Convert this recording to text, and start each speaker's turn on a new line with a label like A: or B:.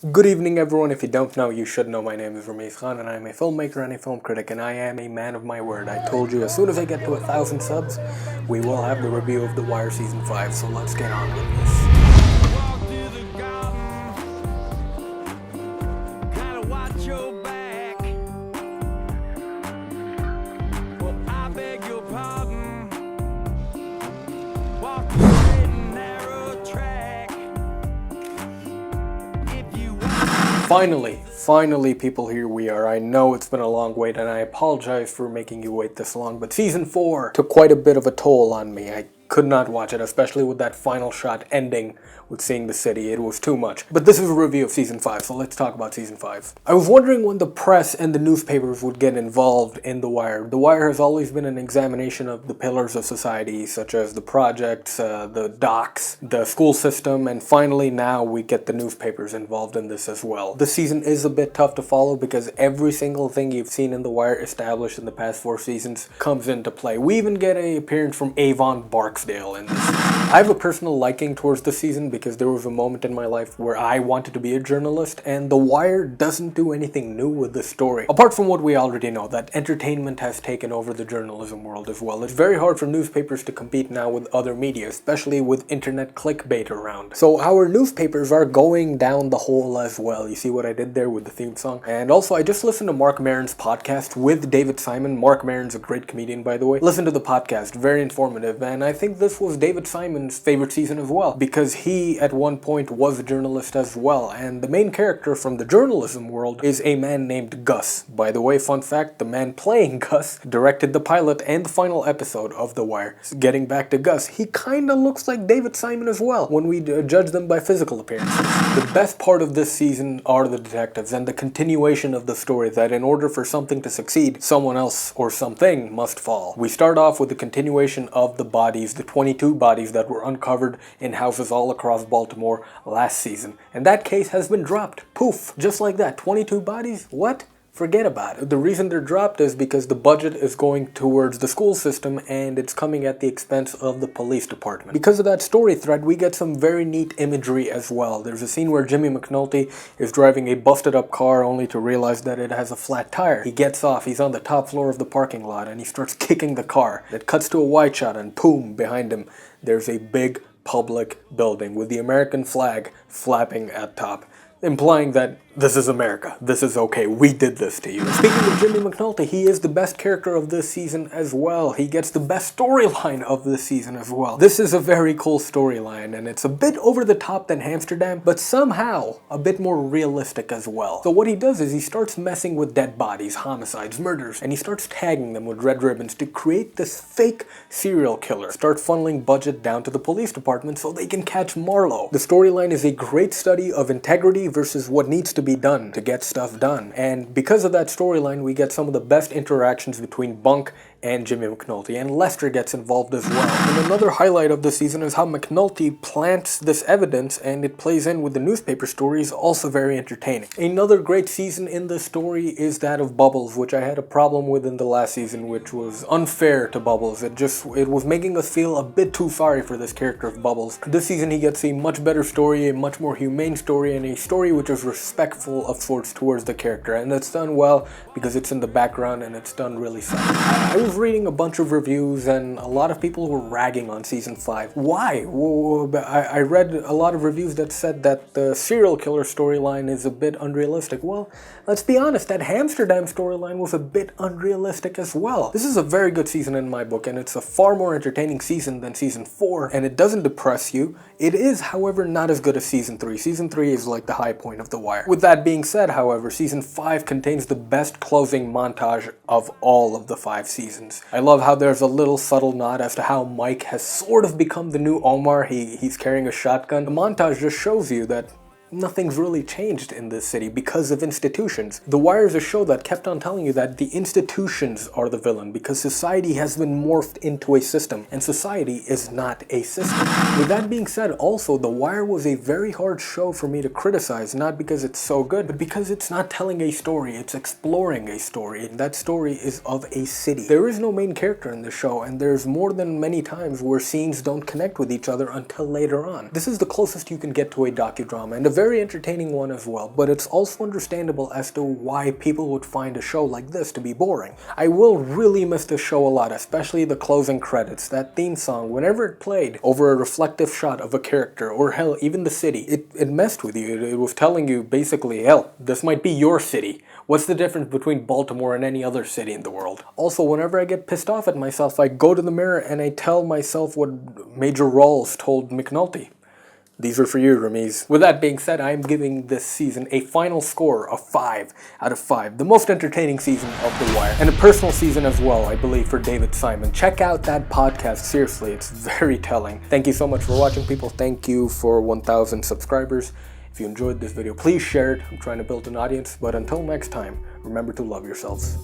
A: Good evening, everyone. If you don't know, you should know. My name is Rameez and I am a filmmaker and a film critic, and I am a man of my word. I told you as soon as I get to 1,000 subs, we will have the review of The Wire Season 5, so let's get on with this. Finally, people, here we are. I know it's been a long wait, and I apologize for making you wait this long, but Season 4 took quite a bit of a toll on me. I could not watch it, especially with that final shot ending with seeing the city. It was too much. But this is a review of Season 5, so let's talk about Season 5. I was wondering when the press and the newspapers would get involved in The Wire. The Wire has always been an examination of the pillars of society, such as the projects, the docks, the school system, and finally now we get the newspapers involved in this as well. This season is a bit tough to follow because every single thing you've seen in The Wire established in the past 4 seasons comes into play. We even get an appearance from Avon Barksdale in this. I have a personal liking towards this season because there was a moment in my life where I wanted to be a journalist, and The Wire doesn't do anything new with this story. Apart from what we already know, that entertainment has taken over the journalism world as well. It's very hard for newspapers to compete now with other media, especially with internet clickbait around. So our newspapers are going down the hole as well. You see what I did there with the theme song? And also, I just listened to Mark Maron's podcast with David Simon. Mark Maron's a great comedian, by the way. Listen to the podcast, very informative, and I think this was David Simon's favorite season as well, because he at one point was a journalist as well, and the main character from the journalism world is a man named Gus. By the way, fun fact, the man playing Gus directed the pilot and the final episode of The Wire. So getting back to Gus, he kinda looks like David Simon as well when we judge them by physical appearances. The best part of this season are the detectives and the continuation of the story that in order for something to succeed, someone else or something must fall. We start off with the continuation of the bodies, the 22 bodies that were uncovered in houses all across Baltimore last season. And that case has been dropped. Poof, just like that. 22 bodies? What? Forget about it. The reason they're dropped is because the budget is going towards the school system and it's coming at the expense of the police department. Because of that story thread, we get some very neat imagery as well. There's a scene where Jimmy McNulty is driving a busted up car only to realize that it has a flat tire. He gets off, he's on the top floor of the parking lot, and he starts kicking the car. It cuts to a wide shot and boom, behind him, there's a big public building with the American flag flapping at top, implying that this is America. This is okay. We did this to you. Speaking of Jimmy McNulty, he is the best character of this season as well. He gets the best storyline of this season as well. This is a very cool storyline, and it's a bit over the top than Amsterdam, but somehow a bit more realistic as well. So what he does is he starts messing with dead bodies, homicides, murders, and he starts tagging them with red ribbons to create this fake serial killer. Start funneling budget down to the police department so they can catch Marlo. The storyline is a great study of integrity versus what needs to be done to get stuff done. And because of that storyline, we get some of the best interactions between Bunk and Jimmy McNulty, and Lester gets involved as well. And another highlight of the season is how McNulty plants this evidence and it plays in with the newspaper stories, also very entertaining. Another great season in the story is that of Bubbles, which I had a problem with in the last season, which was unfair to Bubbles. It was making us feel a bit too sorry for this character of Bubbles. This season he gets a much better story, a much more humane story, and a story which is respectful of sorts towards the character, and it's done well because it's in the background and it's done really solid. I was reading a bunch of reviews and a lot of people were ragging on season 5. Why? I read a lot of reviews that said that the serial killer storyline is a bit unrealistic. Well, let's be honest, that Amsterdam storyline was a bit unrealistic as well. This is a very good season in my book, and it's a far more entertaining season than season 4, and it doesn't depress you. It is, however, not as good as season 3. Season 3 is like the high point of The Wire. With that being said, however, season 5 contains the best closing montage of all of the 5 seasons. I love how there's a little subtle nod as to how Mike has sort of become the new Omar. He's carrying a shotgun. The montage just shows you that nothing's really changed in this city because of institutions. The Wire is a show that kept on telling you that the institutions are the villain because society has been morphed into a system, and society is not a system. With that being said, also, The Wire was a very hard show for me to criticize, not because it's so good, but because it's not telling a story, it's exploring a story, and that story is of a city. There is no main character in the show, and there's more than many times where scenes don't connect with each other until later on. This is the closest you can get to a docudrama, and a very very entertaining one as well, but it's also understandable as to why people would find a show like this to be boring. I will really miss this show a lot, especially the closing credits. That theme song, whenever it played over a reflective shot of a character, or hell, even the city, it messed with you. It was telling you basically, hell, this might be your city. What's the difference between Baltimore and any other city in the world? Also, whenever I get pissed off at myself, I go to the mirror and I tell myself what Major Rawls told McNulty. These are for you, Rameez. With that being said, I am giving this season a final score of 5 out of 5. The most entertaining season of The Wire. And a personal season as well, I believe, for David Simon. Check out that podcast, seriously, it's very telling. Thank you so much for watching, people. Thank you for 1,000 subscribers. If you enjoyed this video, please share it. I'm trying to build an audience. But until next time, remember to love yourselves.